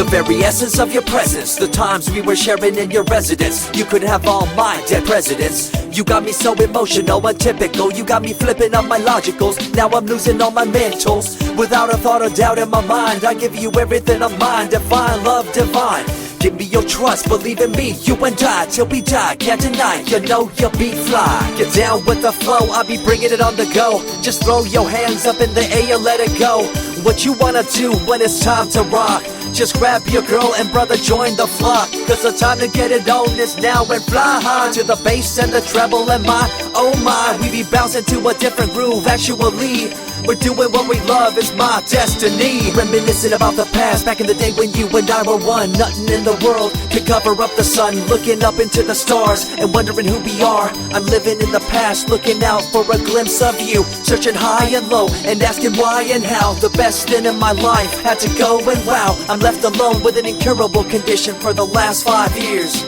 The very essence of your presence, the times we were sharing in your residence. You could have all my dead presidents. You got me so emotional, untypical. You got me flipping up my logicals. Now I'm losing all my mentals. Without a thought or doubt in my mind, I give you everything of mine. Divine love, divine. Give me your trust, believe in me, you and I, till we die, can't deny, you know you'll be fly. Get down with the flow, I'll be bringing it on the go. Just throw your hands up in the air, let it go. What you wanna do when it's time to rock? Just grab your girl and brother, join the flock. Cause the time to get it on is now, and fly high to the bass and the treble and my, oh my. We be bouncing to a different groove, actually. We're doing what we love, it's my destiny. Reminiscing about the past, back in the day when you and I were one. Nothing in the world could cover up the sun. Looking up into the stars and wondering who we are. I'm living in the past, looking out for a glimpse of you. Searching high and low and asking why and how. The best thing in my life had to go, and wow, I'm left alone with an incurable condition for the last 5 years.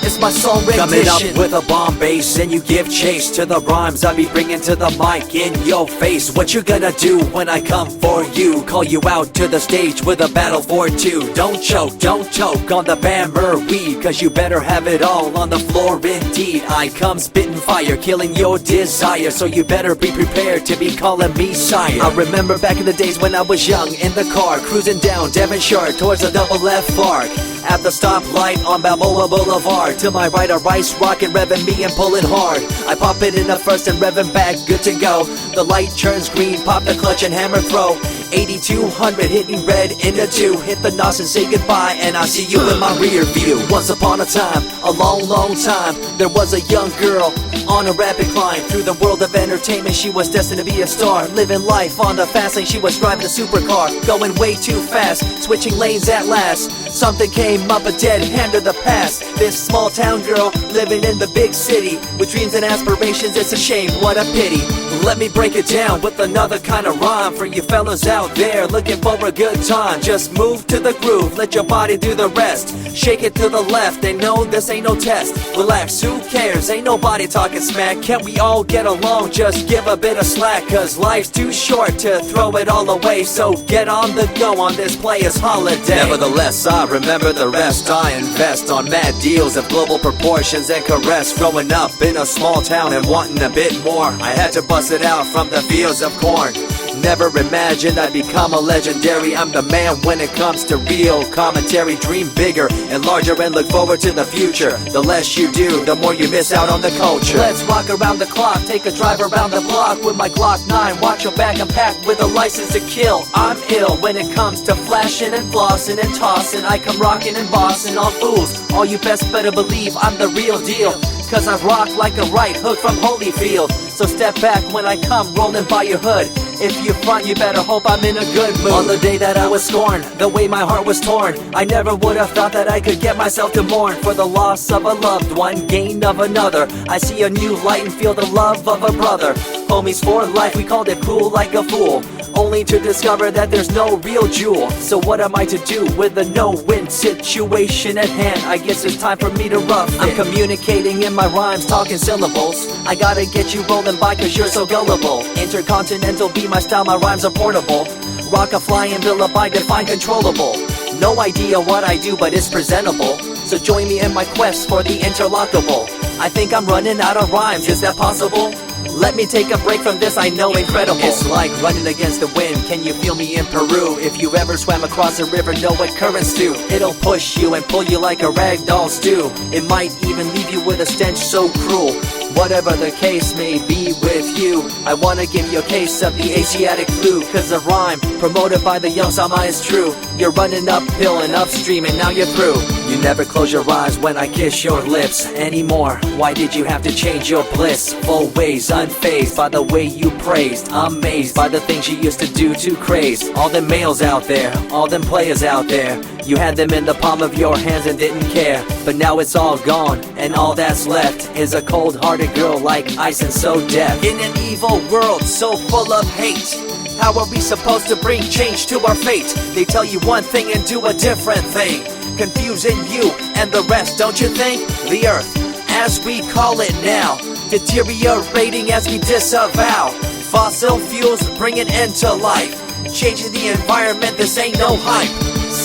It's my song rendition. Coming up with a bomb bass and you give chase to the rhymes I be bringing to the mic in your face. What you gonna do when I come for you? Call you out to the stage with a battle for two. Don't choke on the bammer cause you better have it all on the floor indeed. I come spitting fire, killing your desire, so you better be prepared to be calling me sire. I remember back in the days when I was young, in the car, cruising down Devonshire towards the double F arc. At the stoplight on Balboa Boulevard, to my right a rice rocket revving me and pulling hard. I pop it in the first and revving back, good to go. The light turns green, pop the clutch and hammer throw. 8200 hitting red in the 2. Hit the nos and say goodbye, and I see you in my rear view. Once upon a time, a long time, there was a young girl on a rapid climb through the world of entertainment. She was destined to be a star, living life on the fast lane. She was driving a supercar, going way too fast, switching lanes at last. Something came up, a dead hand of the past. This small town girl living in the big city with dreams and aspirations. It's a shame, what a pity. Let me break it down with another kind of rhyme for you fellas out there looking for a good time. Just move to the groove, let your body do the rest. Shake it to the left, they know this ain't no test. Relax, who cares, ain't nobody talking smack. Can't we all get along, just give a bit of slack. Cause life's too short to throw it all away, so get on the go on this player's holiday. Nevertheless, I remember the rest. I invest on mad deals of global proportions and caress. Growing up in a small town and wanting a bit more, I had to bust it out from the fields of corn. Never imagined I'd become a legendary. I'm the man when it comes to real commentary. Dream bigger and larger and look forward to the future. The less you do, the more you miss out on the culture. Let's rock around the clock, take a drive around the block with my Glock 9. Watch your back, I'm packed with a license to kill. I'm ill when it comes to flashing and flossing and tossing. I come rocking and bossing on fools. All you best better believe I'm the real deal, cause I rock like a right hook from Holyfield. So step back when I come rolling by your hood. If you front, you better hope I'm in a good mood. On the day that I was scorned, the way my heart was torn, I never would have thought that I could get myself to mourn for the loss of a loved one, gain of another. I see a new light and feel the love of a brother. Homies for life, we called it cool like a fool, only to discover that there's no real jewel. So what am I to do with a no-win situation at hand? I guess it's time for me to rough it. I'm communicating in my rhymes, talking syllables. I gotta get you rolling by cause you're so gullible. Intercontinental be my style, my rhymes are portable. Rock a flying villa by define controllable. No idea what I do, but it's presentable. So join me in my quest for the interlockable. I think I'm running out of rhymes, is that possible? Let me take a break from this, I know incredible. It's like running against the wind, can you feel me in Peru? If you ever swam across a river, know what currents do. It'll push you and pull you like a ragdoll stew. It might even leave you with a stench so cruel. Whatever the case may be with you, I wanna give you a case of the Asiatic flu. Cause the rhyme promoted by the young Sama is true. You're running uphill and upstream and now you're through. You never close your eyes when I kiss your lips anymore. Why did you have to change your bliss? Full ways, unfazed by the way you praised. Amazed by the things you used to do to craze. All them males out there, all them players out there, you had them in the palm of your hands and didn't care. But now it's all gone, and all that's left is a cold-hearted girl like ice and so deaf. In an evil world so full of hate, how are we supposed to bring change to our fate? They tell you one thing and do a different thing, confusing you and the rest, don't you think? The earth, as we call it now, deteriorating as we disavow. Fossil fuels bring an end to life, changing the environment, this ain't no hype.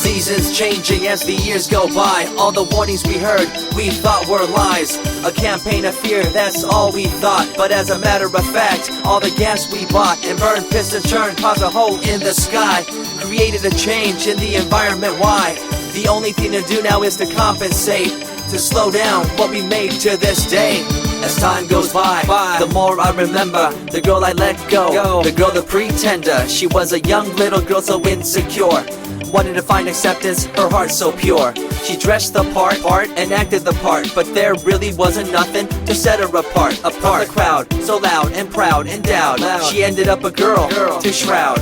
Seasons changing as the years go by. All the warnings we heard, we thought were lies. A campaign of fear, that's all we thought. But as a matter of fact, all the gas we bought and burned, pissed and churned caused a hole in the sky. Created a change in the environment, why? The only thing to do now is to compensate, to slow down what we made to this day. As time goes by, the more I remember the girl I let go, the girl, the pretender. She was a young little girl so insecure, wanted to find acceptance, her heart so pure. She dressed the part and acted the part, but there really wasn't nothing to set her apart from the crowd, so loud and proud, endowed. She ended up a girl to shroud.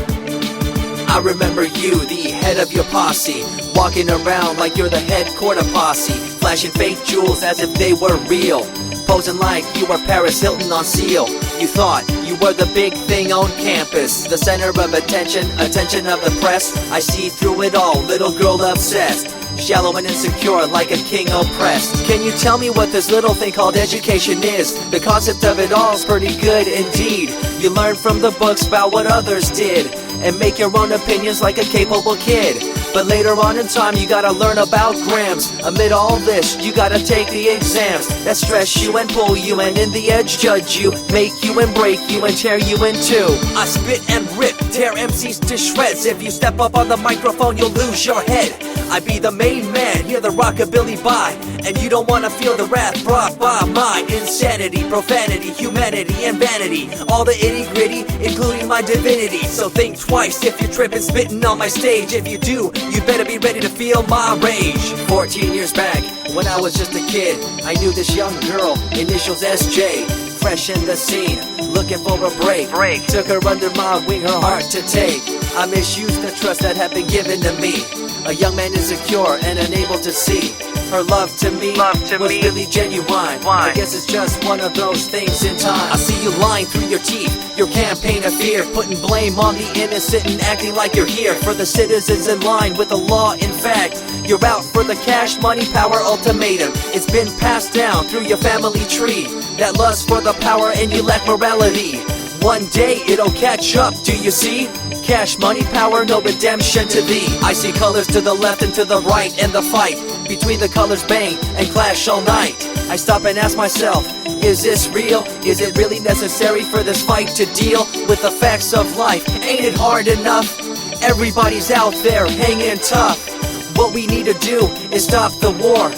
I remember you, the head of your posse, walking around like you're the head quarter posse, flashing fake jewels as if they were real, posing like you were Paris Hilton on seal. You thought you were the big thing on campus, the center of attention of the press. I see through it all, little girl obsessed, shallow and insecure like a king oppressed. Can you tell me what this little thing called education is? The concept of it all's pretty good indeed. You learn from the books about what others did and make your own opinions like a capable kid. But later on in time you gotta learn about grams. Amid all this you gotta take the exams that stress you and pull you, and in the edge judge you, make you and break you and tear you in two. I spit and rip, tear MCs to shreds. If you step up on the microphone you'll lose your head. I be the main man, hear the rockabilly by, and you don't wanna feel the wrath brought by my insanity, profanity, humanity, and vanity. All the itty gritty, including my divinity. So think twice if you're tripping, spitting on my stage. If you do, you better be ready to feel my rage. 14 years back, when I was just a kid, I knew this young girl, initials SJ, fresh in the scene, looking for a break. Took her under my wing, her heart to take. I misused the trust that had been given to me. A young man insecure and unable to see her love to me was really genuine. I guess it's just one of those things in time. I see you lying through your teeth, your campaign of fear, putting blame on the innocent and acting like you're here for the citizens in line with the law. In fact, you're out for the cash, money, power ultimatum. It's been passed down through your family tree, that lust for the power and you lack morality. One day it'll catch up, do you see? Cash, money, power, no redemption to thee. I see colors to the left and to the right, and the fight between the colors bang and clash all night. I stop and ask myself, is this real? Is it really necessary for this fight to deal with the facts of life? Ain't it hard enough? Everybody's out there hanging tough. What we need to do is stop the war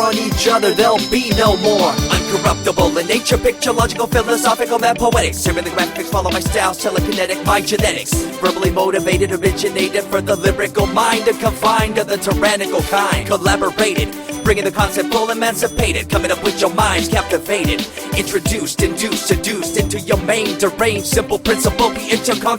on each other, there'll be no more. Uncorruptible in nature, picture, logical, philosophical, and poetic. Serving the graphics, follow my style, telekinetic, my genetics. Verbally motivated, originated for the lyrical mind, and confined to the tyrannical kind. Collaborated, bringing the concept full emancipated, coming up with your minds captivated. Introduced, induced, seduced into your main deranged, simple principle, be intercom.